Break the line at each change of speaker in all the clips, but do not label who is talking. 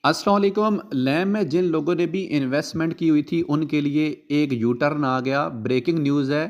अस्सलाम वालेकुम। लैम में जिन लोगों ने भी इन्वेस्टमेंट की हुई थी उनके लिए एक यू टर्न आ गया। ब्रेकिंग न्यूज़ है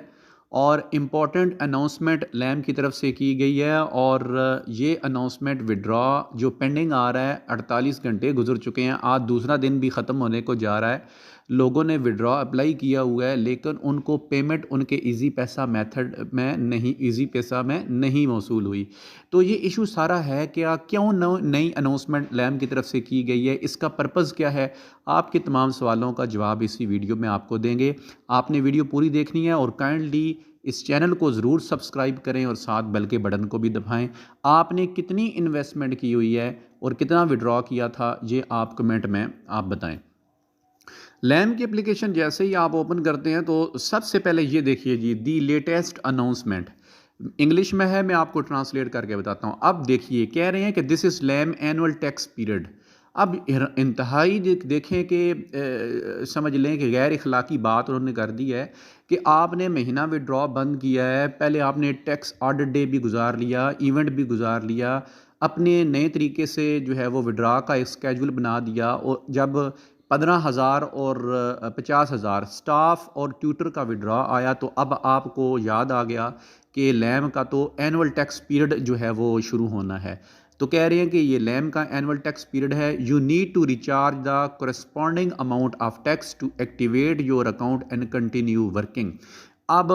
और इम्पॉर्टेंट अनाउंसमेंट लैम की तरफ से की गई है। और ये अनाउंसमेंट विड्रॉ जो पेंडिंग आ रहा है, 48 घंटे गुजर चुके हैं, आज दूसरा दिन भी ख़त्म होने को जा रहा है। लोगों ने विड्रॉ अप्लाई किया हुआ है लेकिन उनको पेमेंट उनके इजी पैसा मेथड में नहीं, इजी पैसा में नहीं मौसूल हुई। तो ये इशू सारा है क्या, क्यों नई अनाउंसमेंट लैम की तरफ से की गई है, इसका पर्पज़ क्या है? आपके तमाम सवालों का जवाब इसी वीडियो में आपको देंगे। आपने वीडियो पूरी देखनी है और काइंडली इस चैनल को ज़रूर सब्सक्राइब करें और साथ बेल के बटन को भी दबाएं। आपने कितनी इन्वेस्टमेंट की हुई है और कितना विड्रॉ किया था, ये आप कमेंट में आप बताएं। लैम की एप्लीकेशन जैसे ही आप ओपन करते हैं तो सबसे पहले ये देखिए जी, दी लेटेस्ट अनाउंसमेंट इंग्लिश में है, मैं आपको ट्रांसलेट करके बताता हूँ। अब देखिए, कह रहे हैं कि this is LAM annual tax period. अब इंतहाई देखें कि समझ लें कि गैर इखलाकी बात उन्होंने कर दी है कि आपने महीना विड्रॉ बंद किया है, पहले आपने टैक्स ऑडिट डे भी गुजार लिया, इवेंट भी गुजार लिया, अपने नए तरीके से जो है वो विड्रॉ का एक स्केजूल बना दिया। और जब 15,000 और 50,000 स्टाफ और ट्यूटर का विड्रॉ आया तो अब आपको याद आ गया कि लैम का तो एनुअल टैक्स पीरियड जो है वो शुरू होना है। तो कह रहे हैं कि ये लैम का एनुअल टैक्स पीरियड है। You need to recharge the corresponding amount of tax to activate your account and continue working. अब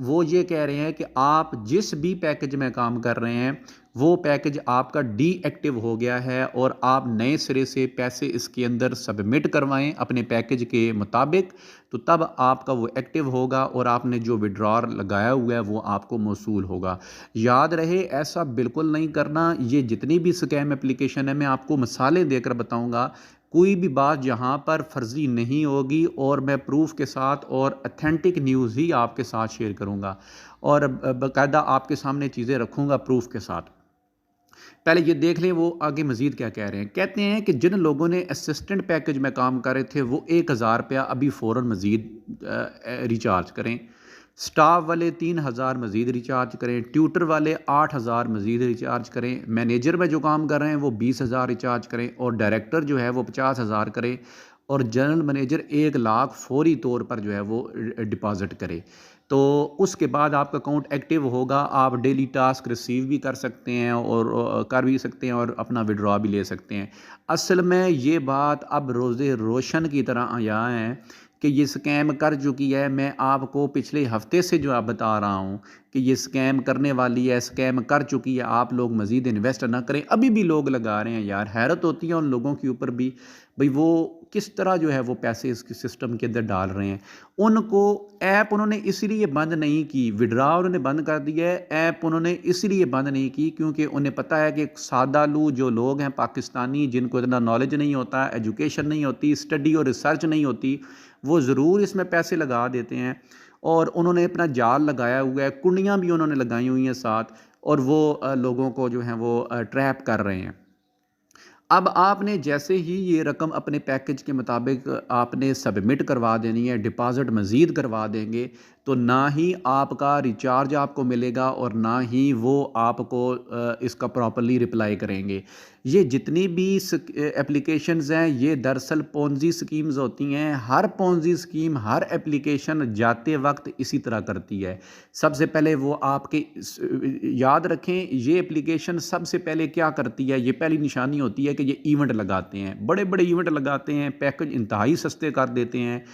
वो ये कह रहे हैं कि आप जिस भी पैकेज में काम कर रहे हैं वो पैकेज आपका डीएक्टिव हो गया है और आप नए सिरे से पैसे इसके अंदर सबमिट करवाएं अपने पैकेज के मुताबिक, तो तब आपका वो एक्टिव होगा और आपने जो विड्रॉर लगाया हुआ है वो आपको मौसूल होगा। याद रहे, ऐसा बिल्कुल नहीं करना। ये जितनी भी स्कैम एप्लीकेशन है, मैं आपको मिसालें देकर बताऊंगा। कोई भी बात यहाँ पर फर्जी नहीं होगी और मैं प्रूफ के साथ और अथेंटिक न्यूज़ ही आपके साथ शेयर करूँगा और बाकायदा आपके सामने चीज़ें रखूँगा प्रूफ के साथ। पहले ये देख लें वो आगे मज़ीद क्या कह रहे हैं। कहते हैं कि जिन लोगों ने असिस्टेंट पैकेज में काम कर रहे थे वो 1,000 रुपया अभी फ़ौरन मज़ीद रिचार्ज करें। स्टाफ वाले 3,000 मज़ीद रिचार्ज करें। ट्यूटर वाले 8,000 मज़ीद रिचार्ज करें। मैनेजर में जो काम कर रहे हैं वो 20,000 रिचार्ज करें और डायरेक्टर जो है वो 50,000 करें और जनरल मैनेजर 1,00,000 फौरी तौर पर जो है वो डिपॉज़िट करे। तो उसके बाद आपका अकाउंट एक्टिव होगा। आप डेली टास्क रिसीव भी कर सकते हैं और कर भी सकते हैं और अपना विड्रॉ भी ले सकते हैं। असल में ये बात अब रोज़े रोशन की तरह यहाँ है कि ये स्कैम कर चुकी है। मैं आपको पिछले हफ्ते से जो आप बता रहा हूँ कि ये स्कैम करने वाली है, स्कैम कर चुकी है, आप लोग मज़ीद इन्वेस्ट ना करें। अभी भी लोग लगा रहे हैं यार, हैरत होती है उन लोगों के ऊपर भी, भाई वो किस तरह जो है वो पैसे इस सिस्टम के अंदर डाल रहे हैं। उनको ऐप उन्होंने इसलिए बंद नहीं की, विड्रॉ उन्होंने बंद कर दिया है, ऐप उन्होंने इसलिए बंद नहीं की क्योंकि उन्हें पता है कि सादालू जो लोग हैं पाकिस्तानी, जिनको इतना नॉलेज नहीं होता, एजुकेशन नहीं होती, स्टडी और रिसर्च नहीं होती, वो ज़रूर इसमें पैसे लगा देते हैं। और उन्होंने अपना जाल लगाया हुआ है, कुंडियाँ भी उन्होंने लगाई हुई हैं साथ, और वो लोगों को जो है वो ट्रैप कर रहे हैं। अब आपने जैसे ही ये रकम अपने पैकेज के मुताबिक आपने सबमिट करवा देनी है, डिपॉज़िट मज़ीद करवा देंगे, तो ना ही आपका रिचार्ज आपको मिलेगा और ना ही वो आपको इसका प्रॉपर्ली रिप्लाई करेंगे। ये जितनी भी एप्लीकेशंस हैं ये दरअसल पोंजी स्कीम्स होती हैं। हर पोंजी स्कीम, हर एप्लीकेशन जाते वक्त इसी तरह करती है। सबसे पहले वो आपके याद रखें, ये एप्लीकेशन सबसे पहले क्या करती है, ये पहली निशानी होती है कि ये इवेंट लगाते हैं, बड़े बड़े इवेंट लगाते हैं, पैकेज इंतहाई सस्ते कर देते हैं।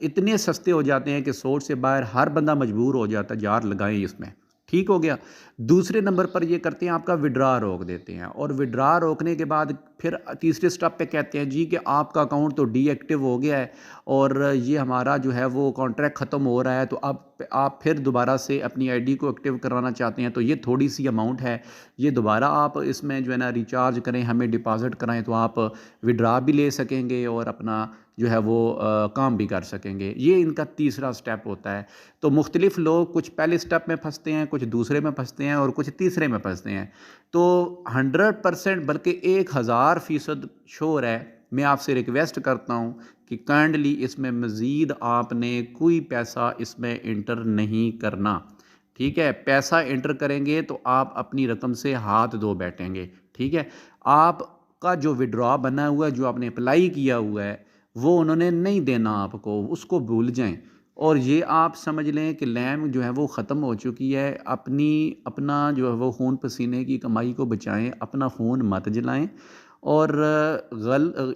इतने सस्ते हो जाते हैं कि सोच से बाहर हर बंदा मजबूर हो जाता है यार लगाएं इसमें। ठीक हो गया। दूसरे नंबर पर ये करते हैं, आपका विड्रॉ रोक देते हैं और विड्रॉ रोकने के बाद फिर तीसरे स्टेप पे कहते हैं जी कि आपका अकाउंट तो डीएक्टिव हो गया है और ये हमारा जो है वो कॉन्ट्रैक्ट ख़त्म हो रहा है, तो अब आप फिर दोबारा से अपनी आईडी को एक्टिव करवाना चाहते हैं तो ये थोड़ी सी अमाउंट है, ये दोबारा आप इसमें जो है ना रिचार्ज करें, हमें डिपॉज़िट कराएं तो आप विड्रॉ भी ले सकेंगे और अपना जो है वो काम भी कर सकेंगे। ये इनका तीसरा स्टेप होता है। तो मुख्तलिफ लोग कुछ पहले स्टेप में फंसते हैं, कुछ दूसरे में फंसते हैं और कुछ तीसरे में फंसते हैं। तो 100% बल्कि 1000% श्योर है, मैं आपसे रिक्वेस्ट करता हूँ कि काइंडली इसमें मज़ीद आपने कोई पैसा इसमें इंटर नहीं करना। ठीक है, पैसा इंटर करेंगे तो आप अपनी रकम से हाथ धो बैठेंगे। ठीक है, आप आपका जो विड्रॉ बना हुआ है, जो आपने अप्लाई किया हुआ है, वो उन्होंने नहीं देना आपको, उसको भूल जाएं। और ये आप समझ लें कि लैम जो है वो ख़त्म हो चुकी है। अपना जो है वो खून पसीने की कमाई को बचाएं, अपना फ़ोन मत जलाएं। और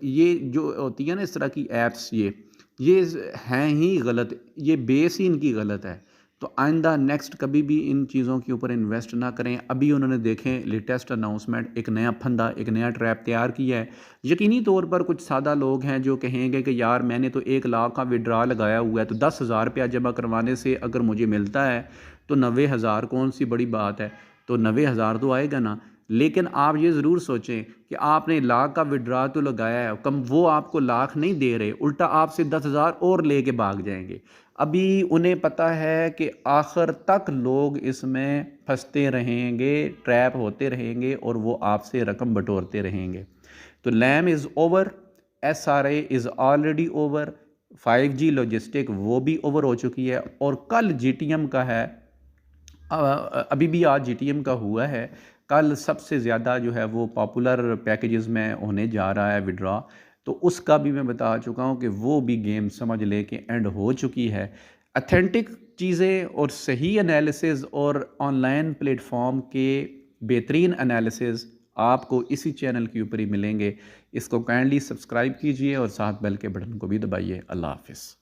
ये जो होती है ना इस तरह की ऐप्स, ये हैं ही गलत, ये बेस ही इनकी गलत है। तो आइंदा नेक्स्ट कभी भी इन चीज़ों के ऊपर इन्वेस्ट ना करें। अभी उन्होंने देखें लेटेस्ट अनाउंसमेंट, एक नया फंदा, एक नया ट्रैप तैयार किया है। यकीनी तौर पर कुछ सादा लोग हैं जो कहेंगे कि यार मैंने तो 1 लाख का विड्रा लगाया हुआ है, तो 10,000 रुपया जमा करवाने से अगर मुझे मिलता है तो 90,000 कौन सी बड़ी बात है, तो 90,000 तो आएगा ना। लेकिन आप ये ज़रूर सोचें कि आपने लाख का विड्रा तो लगाया है, कम वो आपको लाख नहीं दे रहे, उल्टा आपसे 10,000 और लेके भाग जाएंगे। अभी उन्हें पता है कि आखिर तक लोग इसमें फंसते रहेंगे, ट्रैप होते रहेंगे और वो आपसे रकम बटोरते रहेंगे। तो LAM is over, SRA is already over, 5G logistic वो भी ओवर हो चुकी है। और कल GTM का है, अभी भी आज GTM का हुआ है। कल सबसे ज़्यादा जो है वो पॉपुलर पैकेजेस में होने जा रहा है विड्रॉ, तो उसका भी मैं बता चुका हूँ कि वो भी गेम समझ ले कि एंड हो चुकी है। अथेंटिक चीज़ें और सही एनालिसिस और ऑनलाइन प्लेटफॉर्म के बेहतरीन एनालिसिस आपको इसी चैनल के ऊपर ही मिलेंगे। इसको काइंडली सब्सक्राइब कीजिए और साथ बेल के बटन को भी दबाइए। अल्लाह हाफिज़।